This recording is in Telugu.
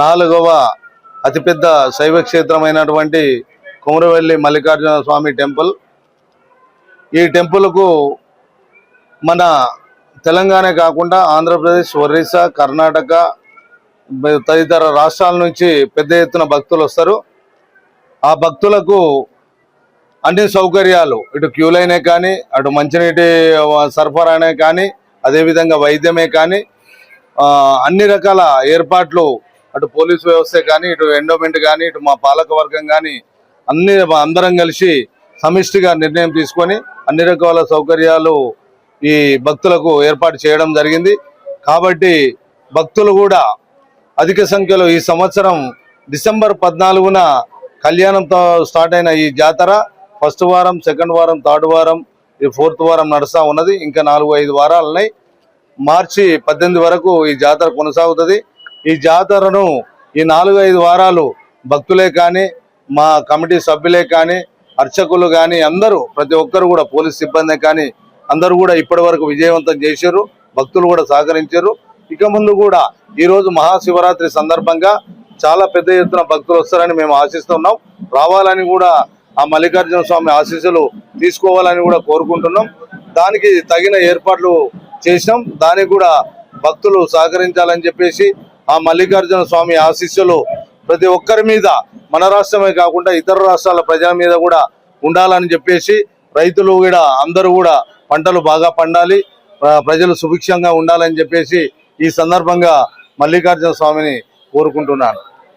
నాలుగవ అతిపెద్ద శైవ క్షేత్రమైనటువంటి కొమరవెల్లి మల్లికార్జున స్వామి టెంపుల్. ఈ టెంపుల్కు మన తెలంగాణ కాకుండా ఆంధ్రప్రదేశ్, ఒరిస్సా, కర్ణాటక తదితర రాష్ట్రాల నుంచి పెద్ద ఎత్తున భక్తులు వస్తారు. ఆ భక్తులకు అన్ని సౌకర్యాలు, ఇటు క్యూ లైనే కానీ, అటు మంచినీటి సరఫరానే కానీ, అదేవిధంగా వైద్యమే కానీ, అన్ని రకాల ఏర్పాట్లు, అటు పోలీసు వ్యవస్థ కానీ, ఇటు ఎండోమెంట్ కానీ, ఇటు మా పాలక వర్గం కానీ అందరం కలిసి సమిష్టిగా నిర్ణయం తీసుకొని అన్ని రకాల సౌకర్యాలు ఈ భక్తులకు ఏర్పాటు చేయడం జరిగింది. కాబట్టి భక్తులు కూడా అధిక సంఖ్యలో ఈ సంవత్సరం డిసెంబర్ 14న కళ్యాణంతో స్టార్ట్ అయిన ఈ జాతర ఫస్ట్ వారం, సెకండ్ వారం, థర్డ్ వారం, ఈ ఫోర్త్ వారం నడుస్తూ ఉన్నది. ఇంకా 4-5 వారాలున్నాయి. మార్చి 18 వరకు ఈ జాతర కొనసాగుతుంది. ఈ జాతరను ఈ 4-5 వారాలు భక్తులే కానీ, మా కమిటీ సభ్యులే కానీ, అర్చకులు కానీ అందరూ, ప్రతి ఒక్కరు కూడా, పోలీస్ సిబ్బంది కానీ అందరూ కూడా ఇప్పటి వరకు విజయవంతం చేశారు. భక్తులు కూడా సహకరించారు. ఇక ముందు కూడా ఈరోజు మహాశివరాత్రి సందర్భంగా చాలా పెద్ద ఎత్తున భక్తులు వస్తారని మేము ఆశిస్తున్నాం. రావాలని కూడా ఆ మల్లికార్జున స్వామి ఆశీస్సులు తీసుకోవాలని కూడా కోరుకుంటున్నాం. దానికి తగిన ఏర్పాట్లు చేసినాం. దానికి కూడా భక్తులు సహకరించాలని చెప్పేసి ఆ మల్లికార్జున స్వామి ఆశీస్సులు ప్రతి ఒక్కరి మీద, మన రాష్ట్రమే కాకుండా ఇతర రాష్ట్రాల ప్రజల మీద కూడా ఉండాలని చెప్పేసి, రైతులు కూడా అందరూ కూడా పంటలు బాగా పండాలి, ప్రజలు సుభిక్షంగా ఉండాలని చెప్పేసి ఈ సందర్భంగా మల్లికార్జున స్వామిని కోరుకుంటున్నాను.